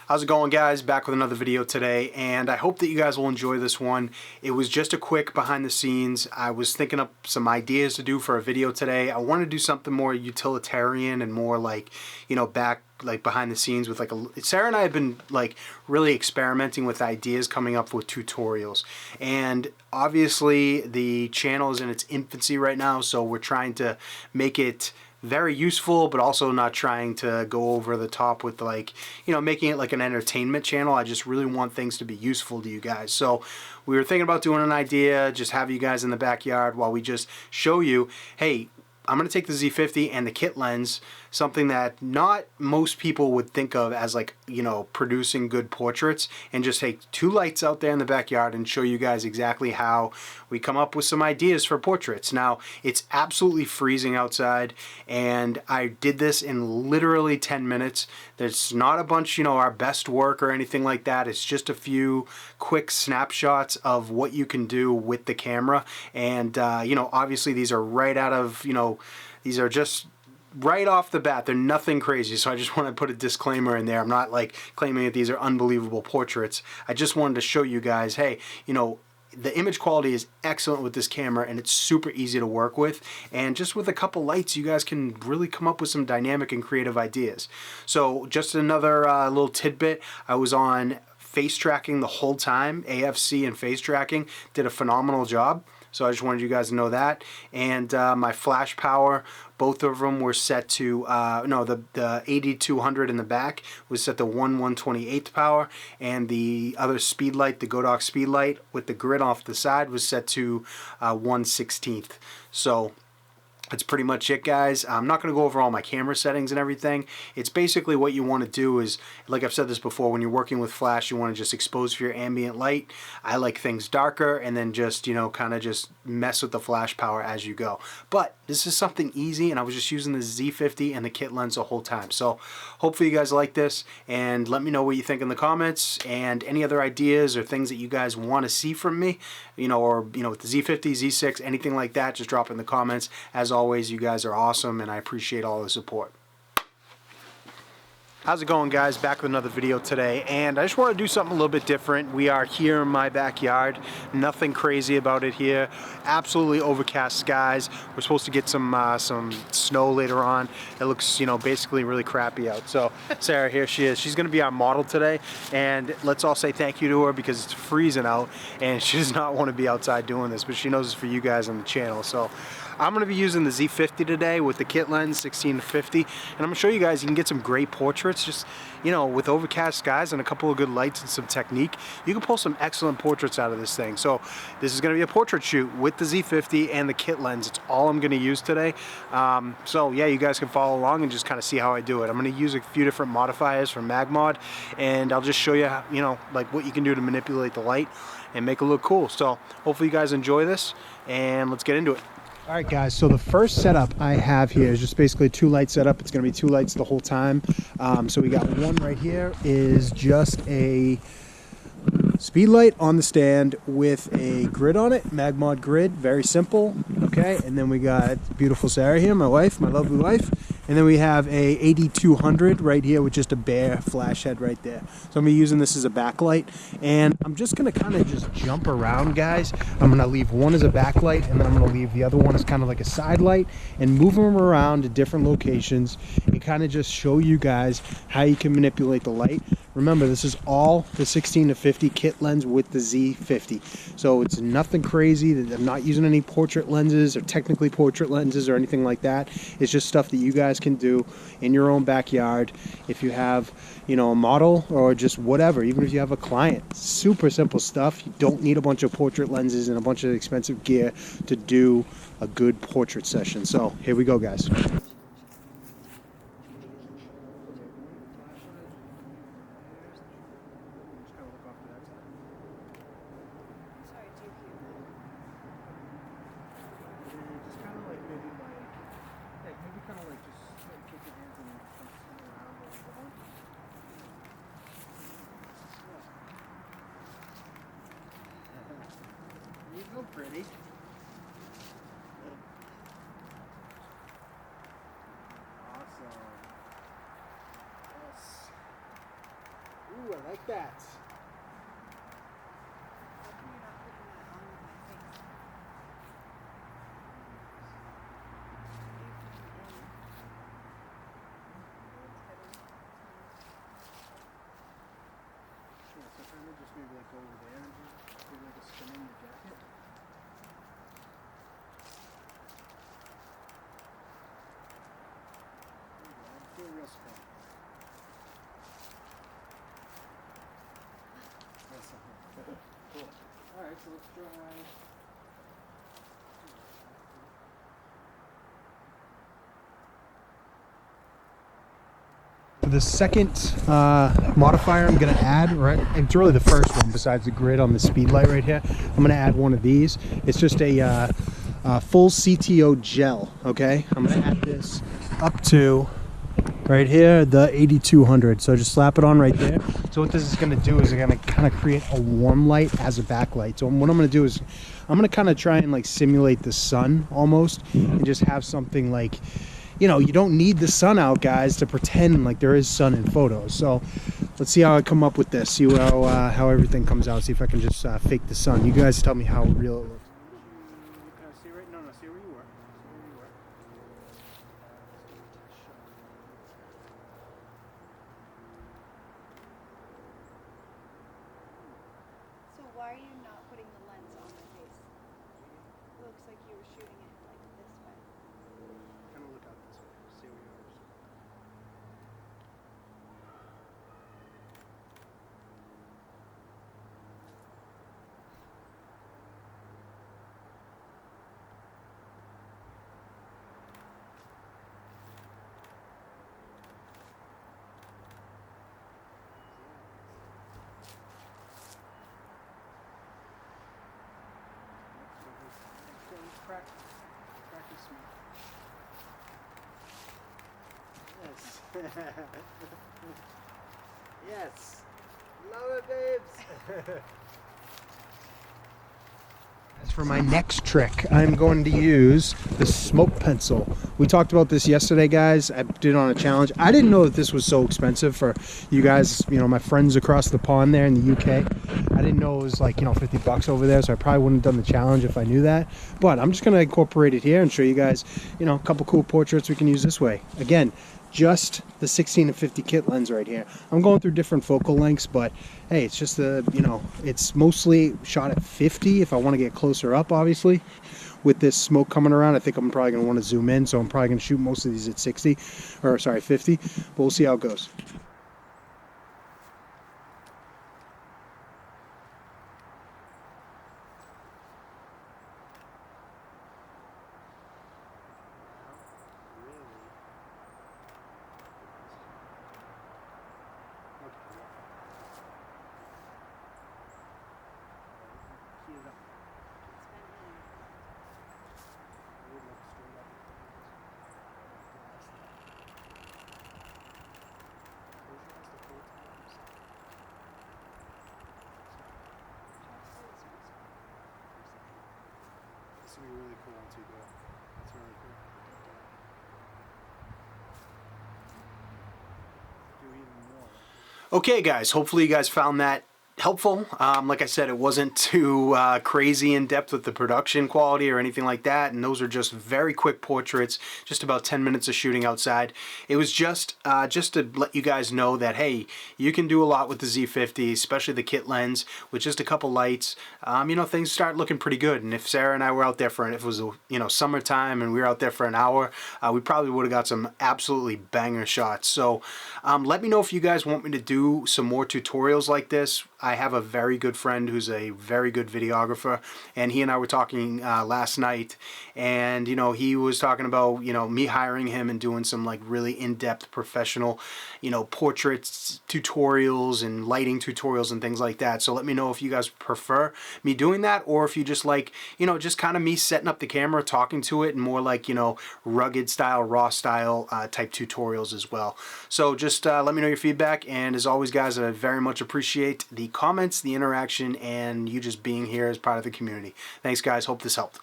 How's it going, guys? Back with another video today, and I hope that you guys will enjoy this one. It was just a quick behind the scenes. I was thinking up some ideas to do for a video today. I want to do something more utilitarian and more like, you know, behind the scenes with Sarah and I have been like really experimenting with ideas, coming up with tutorials. And obviously the channel is in its infancy right now, so we're trying to make it very useful, but also not trying to go over the top with, like, you know, making it like an entertainment channel. I just really want things to be useful to you guys. So we were thinking about doing an idea, just have you guys in the backyard while we just show you, hey, I'm going to take the Z50 and the kit lens, something that not most people would think of as, like, you know, producing good portraits, and just take two lights out there in the backyard and show you guys exactly how we come up with some ideas for portraits. Now, it's absolutely freezing outside, and I did this in literally 10 minutes. There's not a bunch, you know, our best work or anything like that. It's just a few quick snapshots of what you can do with the camera. And, you know, obviously these are right out of, you know, these are just right off the bat. They're nothing crazy, so I just want to put a disclaimer in there. I'm not like claiming that these are unbelievable portraits. I just wanted to show you guys, hey, you know, the image quality is excellent with this camera, and it's super easy to work with, and just with a couple lights you guys can really come up with some dynamic and creative ideas. So just another little tidbit, I was on face tracking the whole time. AFC and face tracking did a phenomenal job. So I just wanted you guys to know that. And my flash power, both of them were set to, no, the 8200 in the back was set to 1/128th power, and the other speed light, the Godox speed light with the grid off the side, was set to 1/16th. So that's pretty much it, guys. I'm not going to go over all my camera settings and everything. It's basically what you want to do is, like I've said this before, when you're working with flash, you want to just expose for your ambient light. I like things darker, and then just, you know, kind of just mess with the flash power as you go. But this is something easy, and I was just using the Z50 and the kit lens the whole time. So hopefully you guys like this, and let me know what you think in the comments, and any other ideas or things that you guys want to see from me, you know, or, you know, with the Z50, Z6, anything like that, just drop in the comments. As always, you guys are awesome, and I appreciate all the support. How's it going, guys? Back with another video today, and I just want to do something a little bit different. We are here in my backyard. Nothing crazy about it here. Absolutely overcast skies. We're supposed to get some snow later on. It looks, you know, basically really crappy out. So Sarah, here she is. She's going to be our model today, and let's all say thank you to her, because it's freezing out, and she does not want to be outside doing this, but she knows it's for you guys on the channel. So I'm going to be using the Z50 today with the kit lens 16 to 50, and I'm going to show you guys you can get some great portraits. Just, you know, with overcast skies and a couple of good lights and some technique, you can pull some excellent portraits out of this thing. So this is going to be a portrait shoot with the Z50 and the kit lens. It's all I'm going to use today. So yeah, you guys can follow along and just kind of see how I do it. I'm going to use a few different modifiers from MagMod, and I'll just show you how, you know, like what you can do to manipulate the light and make it look cool. So hopefully you guys enjoy this, and let's get into it. All right, guys, so the first setup I have here is just basically two light setup. It's going to be two lights the whole time. So we got one right here is just a speed light on the stand with a grid on it, MagMod grid, very simple. Okay, and then we got beautiful Sarah here, my wife, my lovely wife. And then we have a 8200 right here with just a bare flash head right there. So I'm gonna be using this as a backlight, and I'm just gonna kind of just jump around, guys. I'm gonna leave one as a backlight, and then I'm gonna leave the other one as kind of like a side light, and move them around to different locations and kind of just show you guys how you can manipulate the light. Remember, this is all the 16 to 50 kit lens with the Z50. So it's nothing crazy. I'm not using any portrait lenses or technically portrait lenses or anything like that. It's just stuff that you guys can do in your own backyard if you have, you know, a model or just whatever, even if you have a client. Super simple stuff. You don't need a bunch of portrait lenses and a bunch of expensive gear to do a good portrait session. So here we go, guys. So pretty. Awesome. Yes. Ooh. that. So kind of just maybe like go over there and just do like a spin in the jacket. Do a real spin. That's something. Cool. Alright, so let's try. The second modifier I'm going to add, right, it's really the first one besides the grid on the speed light right here. I'm going to add one of these. It's just a full CTO gel, okay? I'm going to add this up to right here, the 8200. So just slap it on right there. So what this is going to do is going to kind of create a warm light as a backlight. So what I'm going to do is I'm going to kind of try and like simulate the sun almost and just have something like, you know, you don't need the sun out, guys, to pretend like there is sun in photos. So let's see how I come up with this, see how everything comes out, see if I can just fake the sun. You guys tell me how real it looks. See right? No, see where you were. See where you were. So why are you not putting the lens on my face? It looks like you were shooting it like this way. Kind of look out this way. See where you are. Practice me. Yes. Yes. Love it, babes. As for my next trick, I'm going to use the smoke pencil. We talked about this yesterday, guys. I did it on a challenge. I didn't know that this was so expensive for you guys, you know, my friends across the pond there in the UK. I didn't know it was like, you know, 50 bucks over there, so I probably wouldn't have done the challenge if I knew that. But I'm just going to incorporate it here and show you guys, you know, a couple cool portraits we can use this way. Again, just the 16 and 50 kit lens right here. I'm going through different focal lengths, but hey, it's just the, you know, it's mostly shot at 50 if I want to get closer up, obviously. With this smoke coming around, I think I'm probably going to want to zoom in, so I'm probably going to shoot most of these at 60, or sorry, 50, but we'll see how it goes. This will be really cool once you do it. That's really cool. Do even more. Okay, guys, hopefully you guys found that helpful. Like I said, it wasn't too crazy in depth with the production quality or anything like that, and those are just very quick portraits, just about 10 minutes of shooting outside. It was just to let you guys know that, hey, you can do a lot with the Z50, especially the kit lens, with just a couple lights. You know, things start looking pretty good. And if Sarah and I were out there for, if it was, you know, summertime and we were out there for an hour, we probably would have got some absolutely banger shots. So let me know if you guys want me to do some more tutorials like this. I have a very good friend who's a very good videographer, and he and I were talking last night, and you know, he was talking about, you know, me hiring him and doing some like really in-depth professional, you know, portraits tutorials and lighting tutorials and things like that. So let me know if you guys prefer me doing that, or if you just like, you know, just kind of me setting up the camera, talking to it, and more like, you know, rugged style, raw style type tutorials as well. So just let me know your feedback, and as always, guys, I very much appreciate the comments, the interaction, and you just being here as part of the community. Thanks, guys. Hope this helped.